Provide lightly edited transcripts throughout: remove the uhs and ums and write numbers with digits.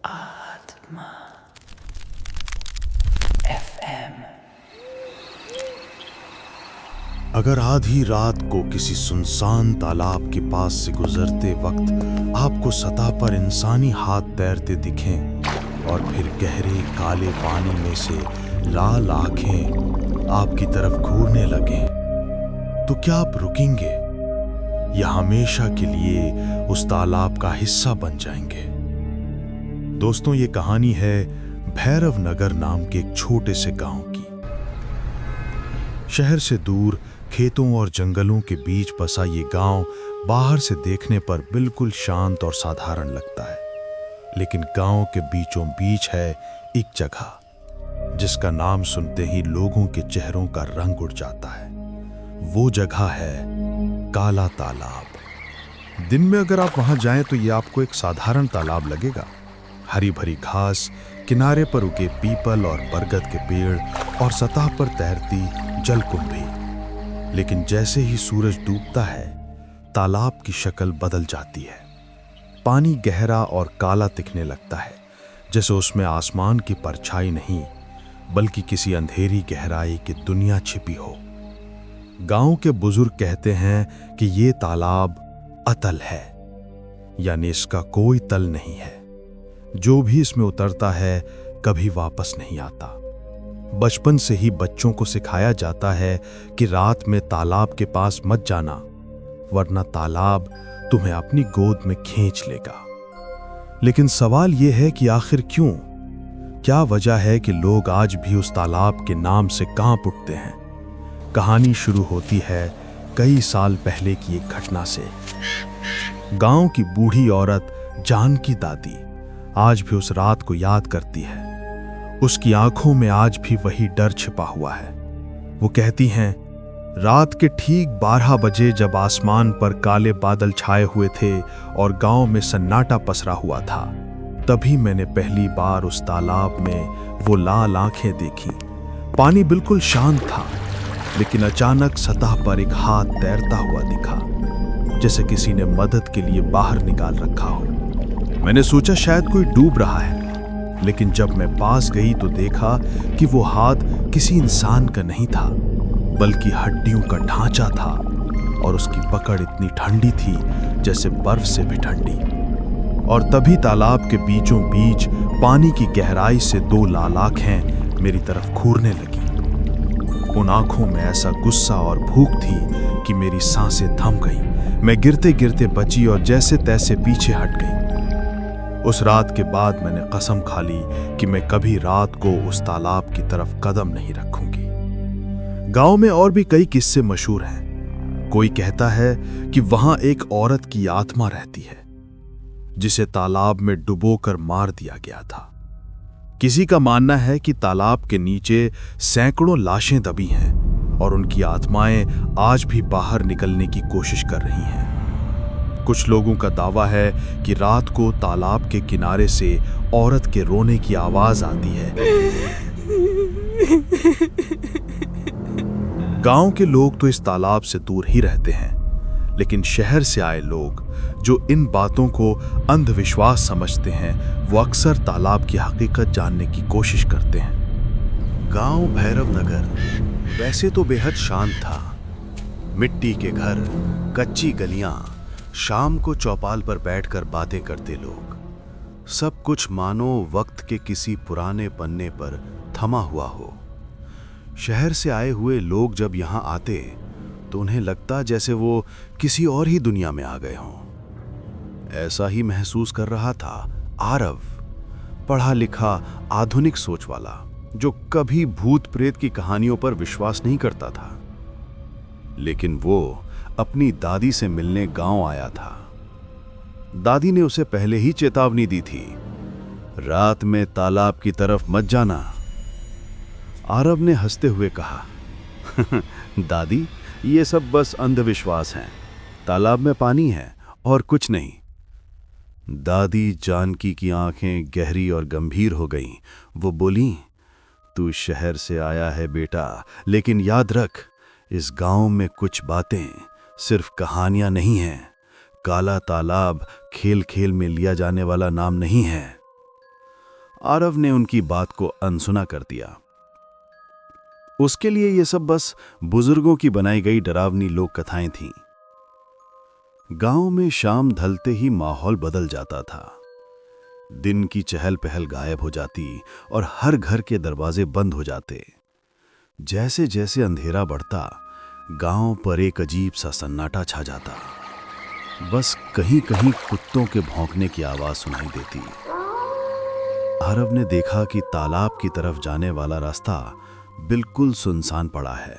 आत्मा FM। अगर आधी रात को किसी सुनसान तालाब के पास से गुजरते वक्त आपको सतह पर इंसानी हाथ तैरते दिखें और फिर गहरे काले पानी में से लाल आंखें आपकी तरफ घूरने लगें, तो क्या आप रुकेंगे या हमेशा के लिए उस तालाब का हिस्सा बन जाएंगे? दोस्तों, ये कहानी है भैरव नगर नाम के एक छोटे से गांव की। शहर से दूर खेतों और जंगलों के बीच बसा ये गांव बाहर से देखने पर बिल्कुल शांत और साधारण लगता है, लेकिन गांव के बीचों बीच है एक जगह जिसका नाम सुनते ही लोगों के चेहरों का रंग उड़ जाता है। वो जगह है काला तालाब। दिन में अगर आप वहां जाएं तो ये आपको एक साधारण तालाब लगेगा। हरी भरी घास, किनारे पर उगे पीपल और बरगद के पेड़ और सतह पर तैरती जलकुंभी। लेकिन जैसे ही सूरज डूबता है, तालाब की शक्ल बदल जाती है। पानी गहरा और काला दिखने लगता है, जैसे उसमें आसमान की परछाई नहीं बल्कि किसी अंधेरी गहराई की दुनिया छिपी हो। गांव के बुजुर्ग कहते हैं कि ये तालाब अतल है, यानी इसका कोई तल नहीं है। जो भी इसमें उतरता है कभी वापस नहीं आता। बचपन से ही बच्चों को सिखाया जाता है कि रात में तालाब के पास मत जाना, वरना तालाब तुम्हें अपनी गोद में खींच लेगा। लेकिन सवाल यह है कि आखिर क्यों? क्या वजह है कि लोग आज भी उस तालाब के नाम से कांप उठते हैं? कहानी शुरू होती है कई साल पहले की एक घटना से। गांव की बूढ़ी औरत जानकी दादी आज भी उस रात को याद करती है। उसकी आंखों में आज भी वही डर छिपा हुआ है। वो कहती हैं, रात के ठीक 12 बजे जब आसमान पर काले बादल छाए हुए थे और गांव में सन्नाटा पसरा हुआ था, तभी मैंने पहली बार उस तालाब में वो लाल आंखें देखी। पानी बिल्कुल शांत था, लेकिन अचानक सतह पर एक हाथ तैरता हुआ दिखा, जैसे किसी ने मदद के लिए बाहर निकाल रखा हो। मैंने सोचा शायद कोई डूब रहा है, लेकिन जब मैं पास गई तो देखा कि वो हाथ किसी इंसान का नहीं था, बल्कि हड्डियों का ढांचा था, और उसकी पकड़ इतनी ठंडी थी जैसे बर्फ से भी ठंडी। और तभी तालाब के बीचों बीच पानी की गहराई से 2 लाल आंखें मेरी तरफ घूरने लगी। उन आंखों में ऐसा गुस्सा और भूख थी कि मेरी सांसें थम गईं। मैं गिरते गिरते बची और जैसे तैसे पीछे हट गई। उस रात के बाद मैंने कसम खा ली कि मैं कभी रात को उस तालाब की तरफ कदम नहीं रखूंगी। गांव में और भी कई किस्से मशहूर हैं। कोई कहता है कि वहां एक औरत की आत्मा रहती है, जिसे तालाब में डुबोकर मार दिया गया था। किसी का मानना है कि तालाब के नीचे सैकड़ों लाशें दबी हैं और उनकी आत्माएं आज भी बाहर निकलने की कोशिश कर रही हैं। कुछ लोगों का दावा है कि रात को तालाब के किनारे से औरत के रोने की आवाज आती है। गांव के लोग तो इस तालाब से दूर ही रहते हैं, लेकिन शहर से आए लोग जो इन बातों को अंधविश्वास समझते हैं, वो अक्सर तालाब की हकीकत जानने की कोशिश करते हैं। गांव भैरव नगर वैसे तो बेहद शांत था। मिट्टी के घर, कच्ची गलियां, शाम को चौपाल पर बैठकर बातें करते लोग, सब कुछ मानो वक्त के किसी पुराने पन्ने पर थमा हुआ हो। शहर से आए हुए लोग जब यहां आते तो उन्हें लगता जैसे वो किसी और ही दुनिया में आ गए हों। ऐसा ही महसूस कर रहा था आरव, पढ़ा लिखा आधुनिक सोच वाला, जो कभी भूत प्रेत की कहानियों पर विश्वास नहीं करता था। लेकिन वो अपनी दादी से मिलने गांव आया था। दादी ने उसे पहले ही चेतावनी दी थी, रात में तालाब की तरफ मत जाना। आरव ने हंसते हुए कहा, दादी, ये सब बस अंधविश्वास हैं। तालाब में पानी है और कुछ नहीं। दादी जानकी की आंखें गहरी और गंभीर हो गईं। वो बोली, तू शहर से आया है बेटा, लेकिन याद रख, इस गांव में कुछ बातें सिर्फ कहानियां नहीं हैं। काला तालाब खेल खेल में लिया जाने वाला नाम नहीं है। आरव ने उनकी बात को अनसुना कर दिया। उसके लिए ये सब बस बुजुर्गों की बनाई गई डरावनी लोक कथाएं थीं। गांव में शाम ढलते ही माहौल बदल जाता था। दिन की चहल पहल गायब हो जाती और हर घर के दरवाजे बंद हो जाते। जैसे जैसे अंधेरा बढ़ता, गांव पर एक अजीब सा सन्नाटा छा जाता। बस कहीं कहीं कुत्तों के भौंकने की आवाज सुनाई देती। आरव ने देखा कि तालाब की तरफ जाने वाला रास्ता बिल्कुल सुनसान पड़ा है।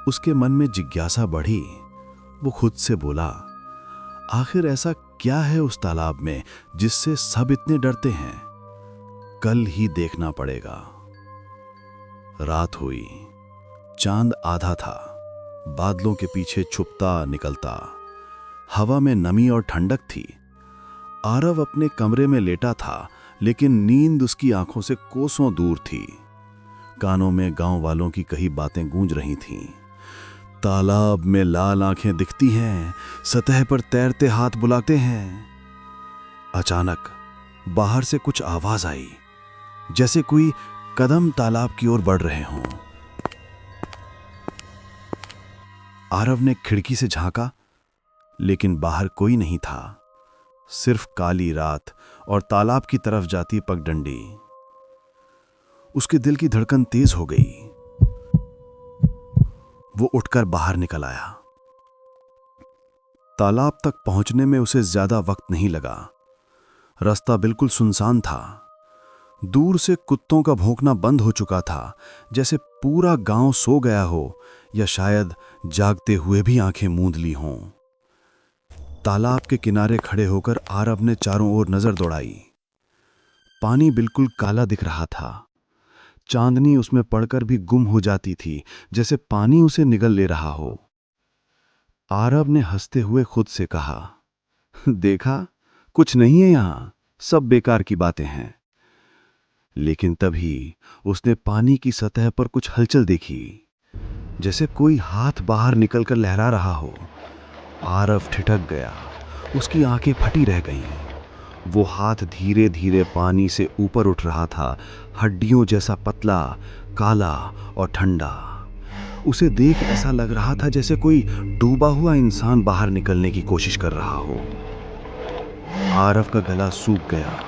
उसके मन में जिज्ञासा बढ़ी। वो खुद से बोला, आखिर ऐसा क्या है उस तालाब में जिससे सब इतने डरते हैं? कल ही देखना पड़ेगा। रात हुई। चांद आधा था, बादलों के पीछे छुपता निकलता। हवा में नमी और ठंडक थी। आरव अपने कमरे में लेटा था, लेकिन नींद उसकी आंखों से कोसों दूर थी। कानों में गांव वालों की कही बातें गूंज रही थीं। तालाब में लाल आंखें दिखती हैं, सतह पर तैरते हाथ बुलाते हैं। अचानक बाहर से कुछ आवाज आई, जैसे कोई कदम तालाब की ओर बढ़ रहे हों। आरव ने खिड़की से झांका, लेकिन बाहर कोई नहीं था, सिर्फ काली रात और तालाब की तरफ जाती पगडंडी। उसके दिल की धड़कन तेज हो गई। वो उठकर बाहर निकल आया। तालाब तक पहुंचने में उसे ज्यादा वक्त नहीं लगा। रास्ता बिल्कुल सुनसान था। दूर से कुत्तों का भौंकना बंद हो चुका था, जैसे पूरा गांव सो गया हो या शायद जागते हुए भी आंखें मूंद ली हों। तालाब के किनारे खड़े होकर आरव ने चारों ओर नजर दौड़ाई। पानी बिल्कुल काला दिख रहा था। चांदनी उसमें पड़कर भी गुम हो जाती थी, जैसे पानी उसे निगल ले रहा हो। आरव ने हंसते हुए खुद से कहा, देखा, कुछ नहीं है यहां, सब बेकार की बातें हैं। लेकिन तभी उसने पानी की सतह पर कुछ हलचल देखी, जैसे कोई हाथ बाहर निकलकर लहरा रहा हो। आरव ठिठक गया। उसकी आंखें फटी रह गईं। वो हाथ धीरे धीरे पानी से ऊपर उठ रहा था, हड्डियों जैसा पतला, काला और ठंडा। उसे देख ऐसा लग रहा था जैसे कोई डूबा हुआ इंसान बाहर निकलने की कोशिश कर रहा हो। आरव का गला सूख गया।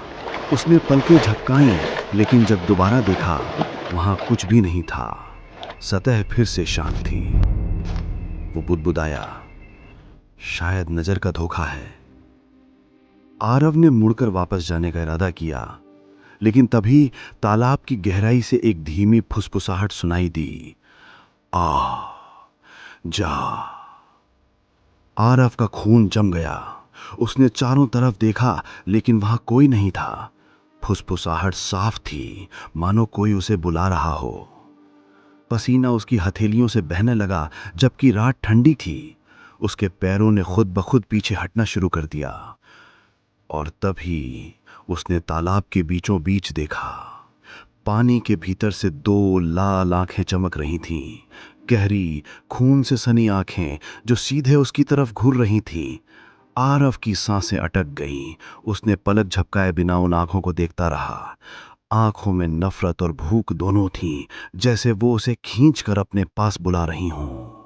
उसने पलकें झपकाईं, लेकिन जब दोबारा देखा, वहां कुछ भी नहीं था। सतह फिर से शांत थी। वो बुदबुदाया, शायद नजर का धोखा है। आरव ने मुड़कर वापस जाने का इरादा किया, लेकिन तभी तालाब की गहराई से एक धीमी फुसफुसाहट सुनाई दी, आ जा। आरव का खून जम गया। उसने चारों तरफ देखा, लेकिन वहां कोई नहीं था। फुसफुसाहट साफ थी, मानो कोई उसे बुला रहा हो। पसीना उसकी हथेलियों से बहने लगा, जबकि रात ठंडी थी। उसके पैरों ने खुद ब खुद पीछे हटना शुरू कर दिया। और तभी उसने तालाब के बीचों बीच देखा। पानी के भीतर से दो लाल आंखें चमक रही थीं, गहरी, खून से सनी आंखें जो सीधे उसकी तरफ घूर रही थीं। आरव की सांसें अटक गईं। उसने पलक झपकाए बिना उन आंखों को देखता रहा। आंखों में नफरत और भूख दोनों थीं, जैसे वो उसे खींचकर अपने पास बुला रही हों।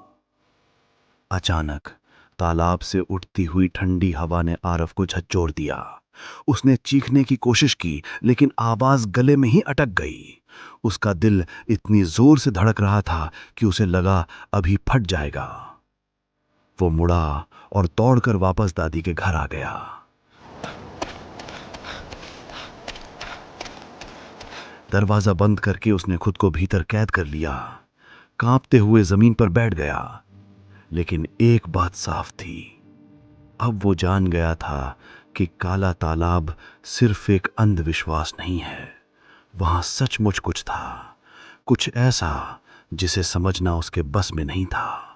अचानक तालाब से उठती हुई ठंडी हवा ने आरव को झकझोर दिया। उसने चीखने की कोशिश की, लेकिन आवाज गले में ही अटक गई। उसका दिल इतनी जोर से धड़क रहा था कि उसे लगा अभी फट जाएगा। वो मुड़ा और दौड़कर वापस दादी के घर आ गया। दरवाजा बंद करके उसने खुद को भीतर कैद कर लिया। कांपते हुए जमीन पर बैठ गया। लेकिन एक बात साफ थी, अब वो जान गया था कि काला तालाब सिर्फ एक अंधविश्वास नहीं है। वहां सचमुच कुछ था, कुछ ऐसा जिसे समझना उसके बस में नहीं था।